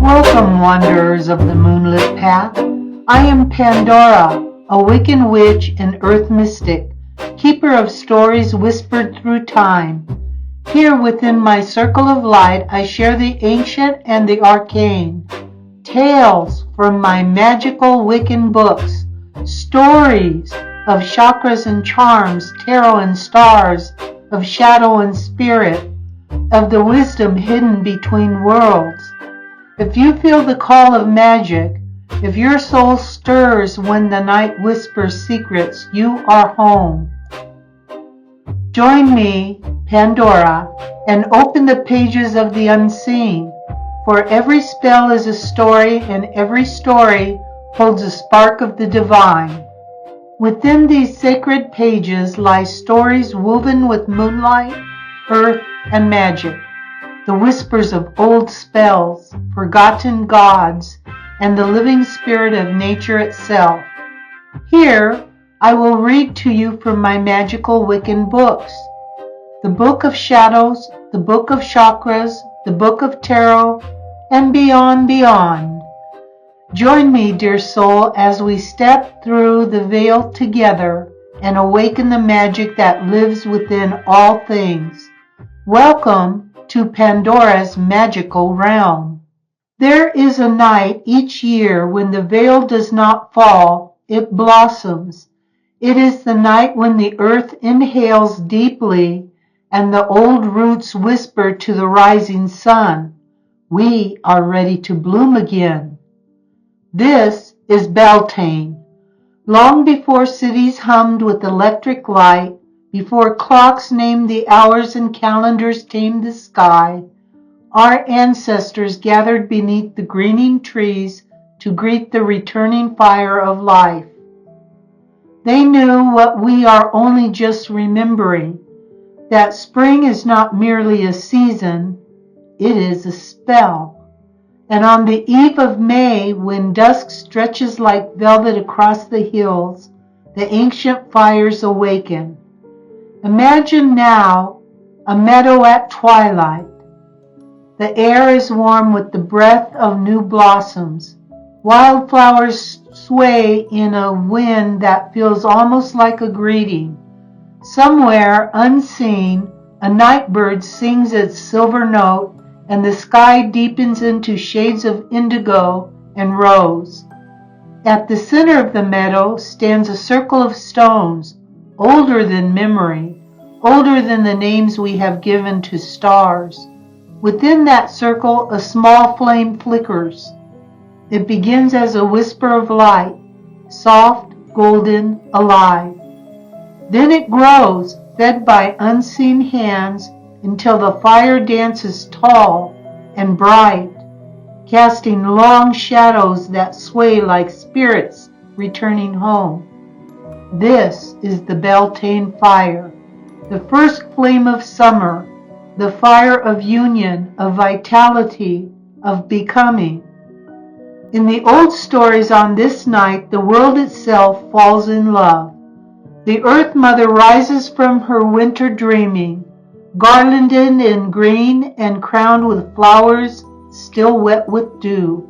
Welcome, wanderers of the moonlit path. I am Pandora, a Wiccan witch and earth mystic, keeper of stories whispered through time. Here within my circle of light I share the ancient and the arcane, tales from my magical Wiccan books, stories of chakras and charms, tarot and stars, of shadow and spirit, of the wisdom hidden between worlds. If you feel the call of magic, if your soul stirs when the night whispers secrets, you are home. Join me, Pandora, and open the pages of the unseen, for every spell is a story, and every story holds a spark of the divine. Within these sacred pages lie stories woven with moonlight, earth, and magic, the whispers of old spells, forgotten gods, and the living spirit of nature itself. Here, I will read to you from my magical Wiccan books, the Book of Shadows, the Book of Chakras, the Book of Tarot, and beyond. Join me, dear soul, as we step through the veil together and awaken the magic that lives within all things. Welcome to Pandora's magical realm. There is a night each year when the veil does not fall, it blossoms. It is the night when the earth inhales deeply and the old roots whisper to the rising sun, "We are ready to bloom again." This is Beltane. Long before cities hummed with electric light, before clocks named the hours and calendars tamed the sky, our ancestors gathered beneath the greening trees to greet the returning fire of life. They knew what we are only just remembering, that spring is not merely a season, it is a spell. And on the eve of May, when dusk stretches like velvet across the hills, the ancient fires awaken. Imagine now a meadow at twilight. The air is warm with the breath of new blossoms. Wildflowers sway in a wind that feels almost like a greeting. Somewhere, unseen, a nightbird sings its silver note, and the sky deepens into shades of indigo and rose. At the center of the meadow stands a circle of stones, older than memory, older than the names we have given to stars. Within that circle, a small flame flickers. It begins as a whisper of light, soft, golden, alive. Then it grows, fed by unseen hands, until the fire dances tall and bright, casting long shadows that sway like spirits returning home. This is the Beltane fire, the first flame of summer, the fire of union, of vitality, of becoming. In the old stories on this night, the world itself falls in love. The Earth Mother rises from her winter dreaming, garlanded in green and crowned with flowers still wet with dew.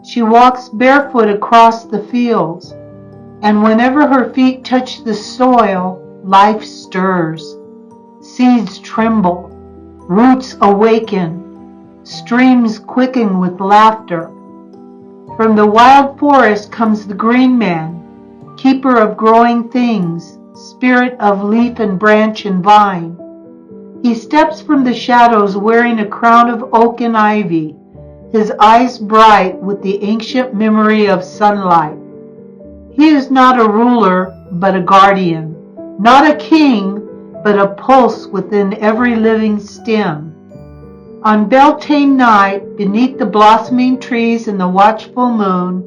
She walks barefoot across the fields, and whenever her feet touch the soil, life stirs. Seeds tremble, roots awaken, streams quicken with laughter. From the wild forest comes the Green Man, keeper of growing things, spirit of leaf and branch and vine. He steps from the shadows wearing a crown of oak and ivy, his eyes bright with the ancient memory of sunlight. He is not a ruler, but a guardian, not a king, but a pulse within every living stem. On Beltane night, beneath the blossoming trees and the watchful moon,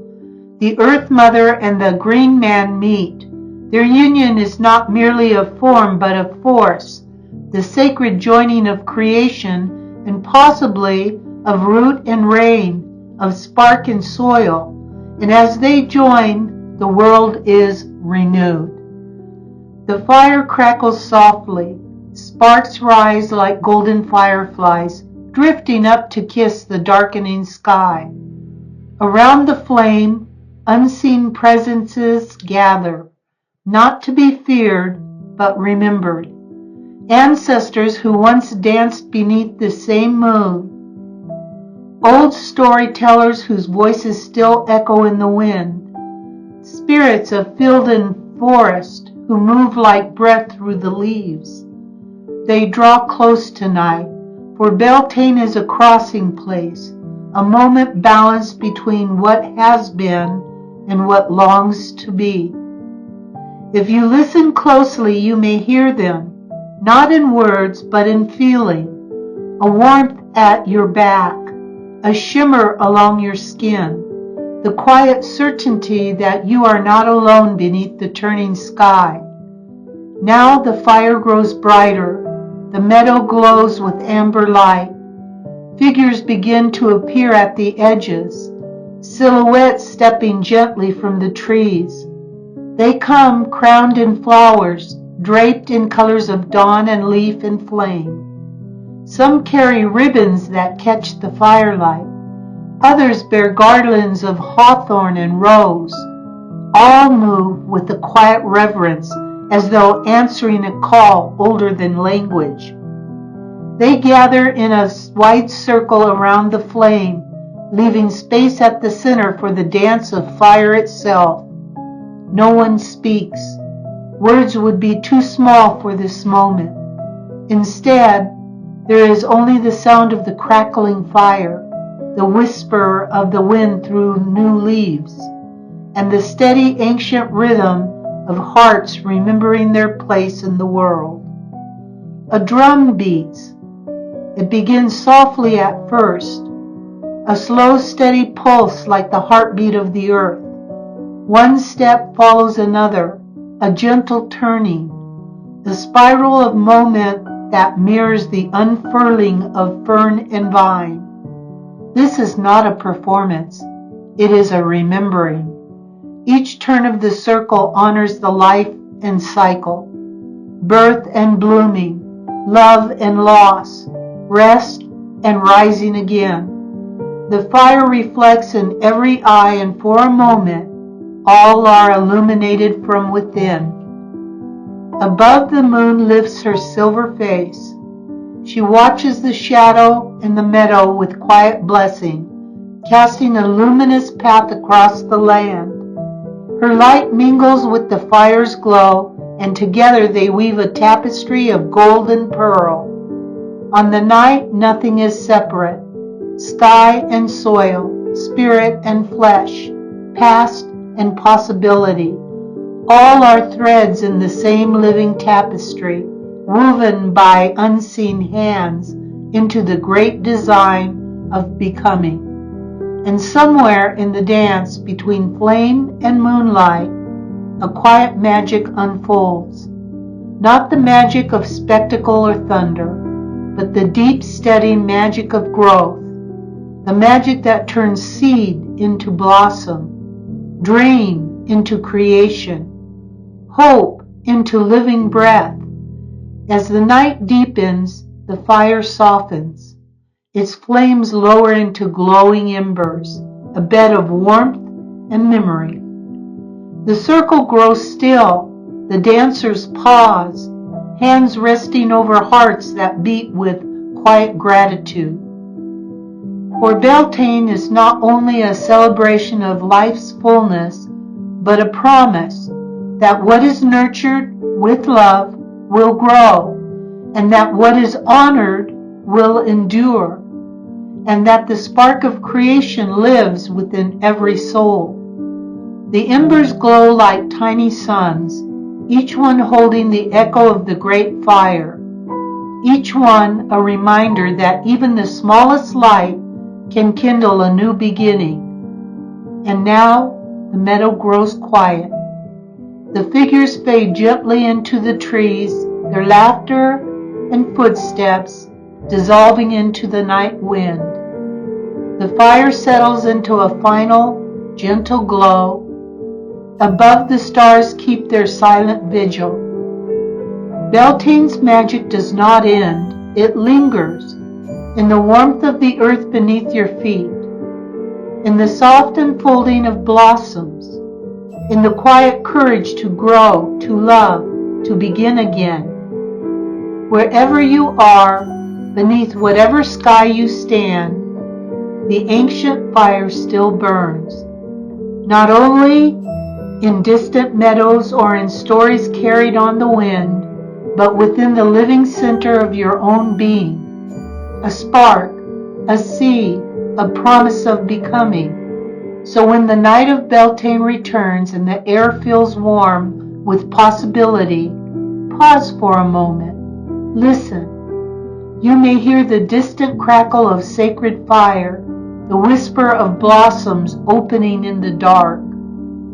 the Earth Mother and the Green Man meet. Their union is not merely of form, but of force, the sacred joining of creation, and possibly of root and rain, of spark and soil. And as they join, the world is renewed. The fire crackles softly. Sparks rise like golden fireflies, drifting up to kiss the darkening sky. Around the flame, unseen presences gather, not to be feared, but remembered. Ancestors who once danced beneath the same moon. Old storytellers whose voices still echo in the wind. Spirits of field and forest who move like breath through the leaves. They draw close tonight, for Beltane is a crossing place, a moment balanced between what has been and what longs to be. If you listen closely, you may hear them, not in words, but in feeling, a warmth at your back, a shimmer along your skin, the quiet certainty that you are not alone beneath the turning sky. Now the fire grows brighter, the meadow glows with amber light. Figures begin to appear at the edges, silhouettes stepping gently from the trees. They come crowned in flowers, draped in colors of dawn and leaf and flame. Some carry ribbons that catch the firelight. Others bear garlands of hawthorn and rose. All move with a quiet reverence, as though answering a call older than language. They gather in a wide circle around the flame, leaving space at the center for the dance of fire itself. No one speaks. Words would be too small for this moment. Instead, there is only the sound of the crackling fire, the whisper of the wind through new leaves, and the steady ancient rhythm of hearts remembering their place in the world. A drum beats. It begins softly at first, a slow, steady pulse like the heartbeat of the earth. One step follows another, a gentle turning, the spiral of moment that mirrors the unfurling of fern and vine. This is not a performance, it is a remembering. Each turn of the circle honors the life and cycle, birth and blooming, love and loss, rest and rising again. The fire reflects in every eye, and for a moment, all are illuminated from within. Above, the moon lifts her silver face. She watches the shadow and the meadow with quiet blessing, casting a luminous path across the land. Her light mingles with the fire's glow, and together they weave a tapestry of gold and pearl. On the night, nothing is separate. Sky and soil, spirit and flesh, past and possibility, all are threads in the same living tapestry, woven by unseen hands into the great design of becoming. And somewhere in the dance between flame and moonlight, a quiet magic unfolds. Not the magic of spectacle or thunder, but the deep, steady magic of growth. The magic that turns seed into blossom, dream into creation, hope into living breath. As the night deepens, the fire softens. Its flames lower into glowing embers, a bed of warmth and memory. The circle grows still. The dancers pause, hands resting over hearts that beat with quiet gratitude. For Beltane is not only a celebration of life's fullness, but a promise that what is nurtured with love will grow, and that what is honored will endure, and that the spark of creation lives within every soul. The embers glow like tiny suns, each one holding the echo of the great fire, each one a reminder that even the smallest light can kindle a new beginning. And now the meadow grows quiet. The figures fade gently into the trees, their laughter and footsteps dissolving into the night wind. The fire settles into a final, gentle glow. Above, the stars keep their silent vigil. Beltane's magic does not end, it lingers. in the warmth of the earth beneath your feet, in the soft unfolding of blossoms, in the quiet courage to grow, to love, to begin again. Wherever you are, beneath whatever sky you stand, the ancient fire still burns, not only in distant meadows or in stories carried on the wind, but within the living center of your own being, a spark, a seed, a promise of becoming. So when the night of Beltane returns and the air feels warm with possibility, pause for a moment. Listen. You may hear the distant crackle of sacred fire, the whisper of blossoms opening in the dark,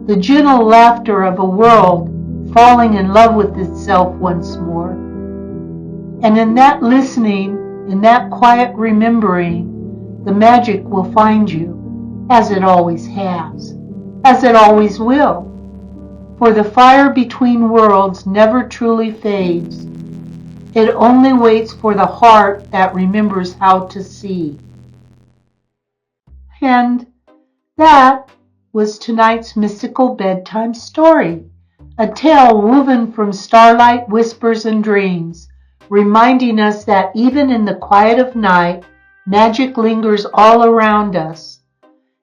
the gentle laughter of a world falling in love with itself once more. And in that listening, in that quiet remembering, the magic will find you, as it always has, as it always will. For the fire between worlds never truly fades. It only waits for the heart that remembers how to see. And that was tonight's mystical bedtime story, a tale woven from starlight, whispers, and dreams, reminding us that even in the quiet of night, magic lingers all around us.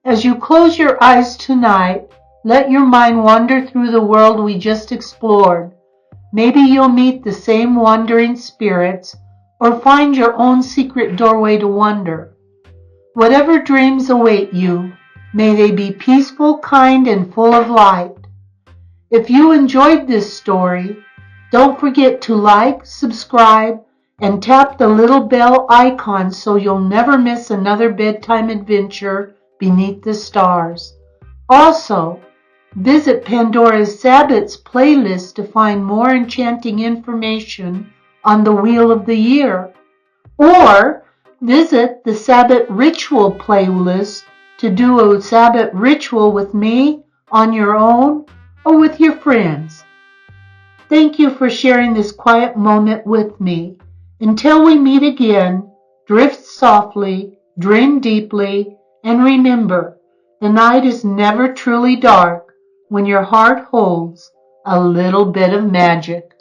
As you close your eyes tonight, let your mind wander through the world we just explored. Maybe you'll meet the same wandering spirits or find your own secret doorway to wonder. Whatever dreams await you, may they be peaceful, kind, and full of light. If you enjoyed this story, don't forget to like, subscribe, and tap the little bell icon so you'll never miss another bedtime adventure beneath the stars. Also, visit Pandora's Sabbat's playlist to find more enchanting information on the Wheel of the Year. Or visit the Sabbath Ritual playlist to do a Sabbath ritual with me on your own or with your friends. Thank you for sharing this quiet moment with me. Until we meet again, drift softly, dream deeply, and remember, the night is never truly dark when your heart holds a little bit of magic.